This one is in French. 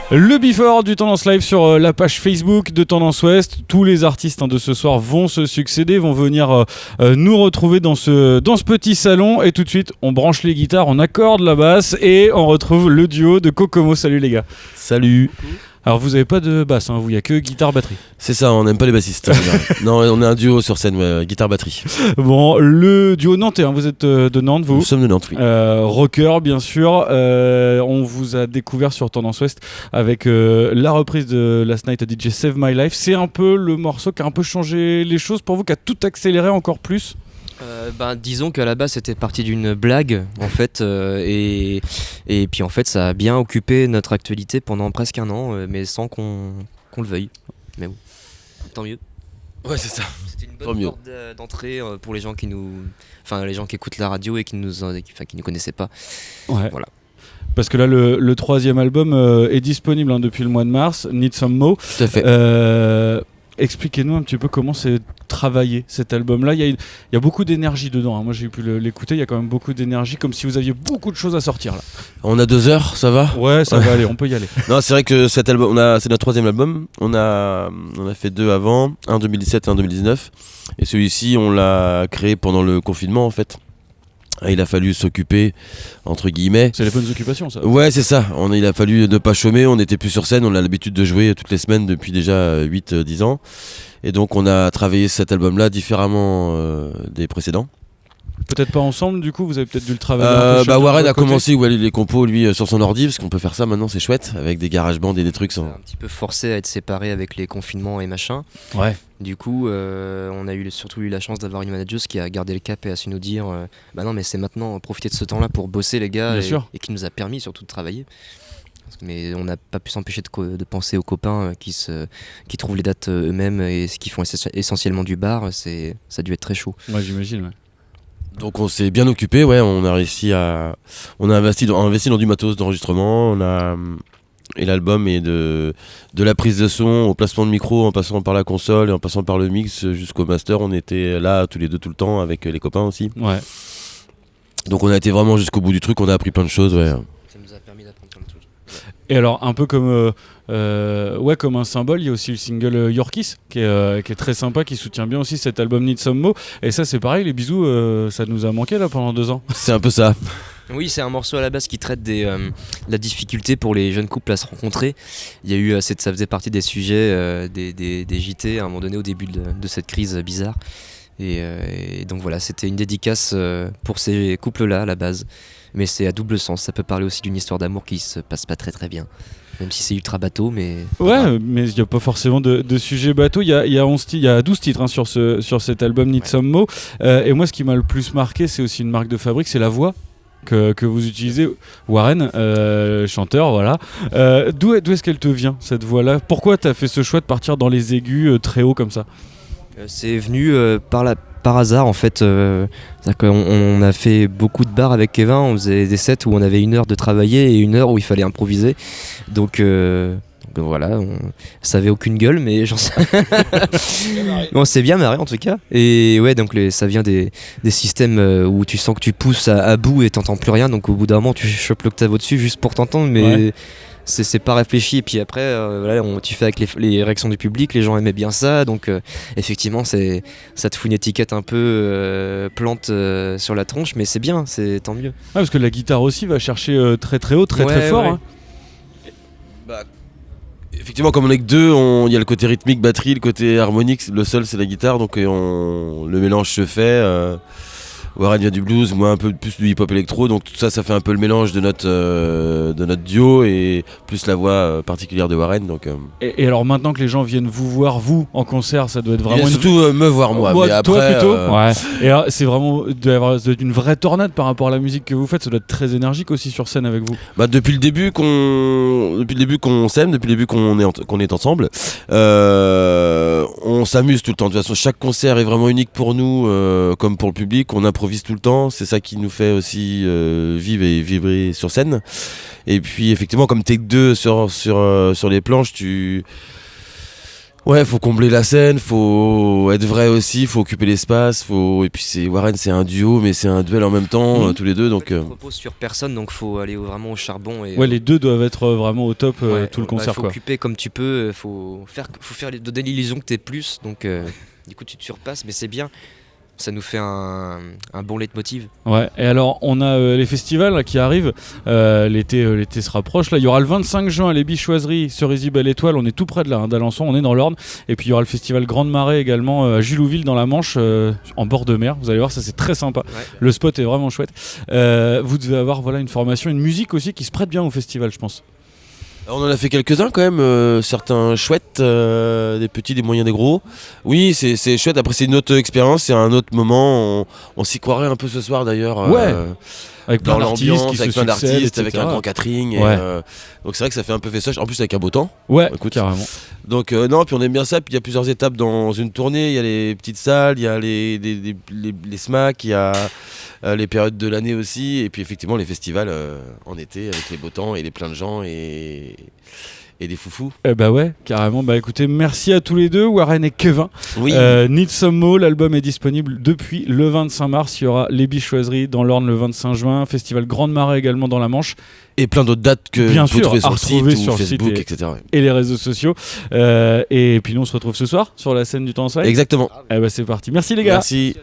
Le before du Tendance Live sur la page Facebook de Tendance Ouest. Tous les artistes de ce soir vont se succéder, vont venir nous retrouver dans ce petit salon. Et tout de suite, on branche les guitares, on accorde la basse et on retrouve le duo de Kokomo. Salut les gars. Salut. Alors vous avez pas de basse, vous, il n'y a que guitare-batterie. C'est ça, on n'aime pas les bassistes. Non, on est un duo sur scène, guitare-batterie. Bon, le duo nantais, vous êtes de Nantes, vous. Nous sommes de Nantes, oui. Rocker, bien sûr. On vous a découvert sur Tendance Ouest avec la reprise de Last Night à DJ Save My Life. C'est un peu le morceau qui a un peu changé les choses pour vous, qui a tout accéléré encore plus. Disons qu'à la base c'était parti d'une blague en fait et puis en fait ça a bien occupé notre actualité pendant presque un an mais sans qu'on le veuille, mais bon, tant mieux. Ouais, c'est ça. C'était une bonne porte d'entrée pour les gens les gens qui écoutent la radio et qui nous connaissaient pas. Ouais. Voilà. Parce que là le troisième album est disponible depuis le mois de mars, Need Some Mo. Tout à fait. Expliquez-nous un petit peu comment c'est travaillé cet album-là. Il y a beaucoup d'énergie dedans. Moi j'ai pu l'écouter, il y a quand même beaucoup d'énergie, comme si vous aviez beaucoup de choses à sortir là. On a 2 heures, ça va ? Ouais, ça va aller, on peut y aller. Non, c'est vrai que cet album, c'est notre troisième album. On a fait 2 avant, un en 2017 et un en 2019. Et celui-ci, on l'a créé pendant le confinement en fait. Et il a fallu s'occuper, entre guillemets. C'est les bonnes occupations, ça. Ouais, c'est ça. Il a fallu ne pas chômer. On n'était plus sur scène. On a l'habitude de jouer toutes les semaines depuis déjà 8-10 ans. Et donc, on a travaillé cet album-là différemment des précédents. Peut-être pas ensemble, du coup, vous avez peut-être dû le travailler. Warren a commencé où aller les compos lui sur son ordi, parce qu'on peut faire ça maintenant, c'est chouette, avec des GarageBand et des trucs sans. Un petit peu forcé à être séparé avec les confinements et machin. Ouais. Du coup, on a surtout eu la chance d'avoir une manageuse qui a gardé le cap et a su nous dire non, mais c'est maintenant, profitez de ce temps-là pour bosser, les gars, et qui nous a permis surtout de travailler. Mais on n'a pas pu s'empêcher de penser aux copains qui trouvent les dates eux-mêmes et qui font essentiellement du bar. Ça a dû être très chaud. Ouais, j'imagine, ouais. Donc on s'est bien occupé, ouais, on a investi dans du matos d'enregistrement, et l'album est de la prise de son au placement de micro, en passant par la console et en passant par le mix jusqu'au master. On était là tous les deux tout le temps avec les copains aussi. Ouais. Donc on a été vraiment jusqu'au bout du truc, on a appris plein de choses, ouais. Ça nous a permis d'apprendre plein de choses. Et alors, un peu comme un symbole, il y a aussi le single Yorkies qui est très sympa, qui soutient bien aussi cet album Need Some Mo. Et ça, c'est pareil, les bisous, ça nous a manqué là pendant 2 ans. C'est un peu ça. Oui, c'est un morceau à la base qui traite la difficulté pour les jeunes couples à se rencontrer. Il y a eu, ça faisait partie des sujets des JT à un moment donné au début de cette crise bizarre. Et donc voilà, c'était une dédicace pour ces couples-là à la base. Mais c'est à double sens, ça peut parler aussi d'une histoire d'amour qui se passe pas très très bien. Même si c'est ultra bateau, mais... Ouais, mais il n'y a pas forcément de sujet bateau. Il y a 12 titres sur cet album Need Some Mo. Et moi, ce qui m'a le plus marqué, c'est aussi une marque de fabrique, c'est la voix que vous utilisez. Warren, chanteur, voilà. D'où est-ce qu'elle te vient, cette voix-là ? Pourquoi tu as fait ce choix de partir dans les aigus très haut comme ça ? C'est venu par hasard en fait. On a fait beaucoup de bars avec Kevin, on faisait des sets où on avait 1 heure de travailler et 1 heure où il fallait improviser. Donc voilà, ça avait aucune gueule, mais j'en sais. On s'est bien marré en tout cas. Et ouais, donc ça vient des systèmes où tu sens que tu pousses à bout et t'entends plus rien. Donc au bout d'un moment, tu chopes l'octave au-dessus juste pour t'entendre, mais. Ouais. C'est pas réfléchi, et puis après tu fais avec les réactions du public, les gens aimaient bien ça, donc effectivement ça te fout une étiquette un peu plante sur la tronche, mais c'est bien, c'est tant mieux. Ah, parce que la guitare aussi va chercher très très haut, très fort. Ouais. Hein. Effectivement, comme on est que 2, il y a le côté rythmique, batterie, le côté harmonique, le seul c'est la guitare, donc le mélange se fait. Warren vient du blues, moi un peu plus du hip-hop électro, donc tout ça fait un peu le mélange de notre duo et plus la voix particulière de Warren. Donc, Et alors maintenant que les gens viennent vous voir, vous, en concert, ça doit être vraiment... surtout me voir moi, mais après... Toi plutôt ouais. Et alors, c'est vraiment une vraie tornade par rapport à la musique que vous faites, ça doit être très énergique aussi sur scène avec vous. Depuis le début qu'on s'aime, depuis le début qu'on est ensemble, on s'amuse tout le temps. De toute façon, chaque concert est vraiment unique pour nous, comme pour le public, on improvise tout le temps, c'est ça qui nous fait aussi vivre et vibrer sur scène. Et puis effectivement, comme t'es que 2 sur les planches, Ouais, faut combler la scène, faut être vrai aussi, faut occuper l'espace, et puis Warren, c'est un duo, mais c'est un duel en même temps, tous les deux, donc. On repose sur personne, donc faut aller vraiment au charbon. Et, Ouais, les deux doivent être vraiment au top ouais, tout le concert, faut quoi. occuper comme tu peux, faut donner l'illusion que t'es plus, donc du coup tu te surpasses, mais c'est bien. Ça nous fait un bon leitmotiv. Ouais, et alors on a les festivals là, qui arrivent, l'été se rapproche, là il y aura le 25 juin les Bichoiseries, Cerisy Belle Étoile, on est tout près de là, hein, d'Alençon, on est dans l'Orne, et puis il y aura le festival Grande Marée également à Julouville dans la Manche, en bord de mer, vous allez voir ça c'est très sympa, Ouais. le spot est vraiment chouette. Vous devez avoir voilà, une formation, une musique aussi qui se prête bien au festival je pense. On en a fait quelques-uns quand même, certains chouettes, des petits, des moyens, des gros. Oui, c'est chouette, après c'est une autre expérience, c'est un autre moment, on s'y croirait un peu ce soir d'ailleurs. Ouais. Avec plein Dans d'artistes l'ambiance, qui avec se plein succèdent, d'artistes, avec etc. un grand catering. Et, Ouais. donc c'est vrai que ça fait un peu festoche, en plus avec un beau temps. Ouais, Écoute. carrément. Donc non, puis on aime bien ça, puis il y a plusieurs étapes dans une tournée, il y a les petites salles, il y a les SMAC, il y a les périodes de l'année aussi, et puis effectivement les festivals en été avec les beaux temps et les pleins de gens et des foufous. Bah ouais, carrément. Bah écoutez, merci à tous les deux, Warren et Kevin. Oui. Need Some Mo, l'album est disponible depuis le 25 mars. Il y aura les Bichoiseries dans l'Orne le 25 juin, Festival Grande Marée également dans la Manche. Et plein d'autres dates que Bien vous pouvez sûr, trouver sur à le site retrouver ou sur le Facebook, site etc. ouais. Et les réseaux sociaux. Et puis nous, on se retrouve ce soir sur la scène du Temps en Soleil. Exactement. Eh bah c'est parti. Merci les gars. Merci.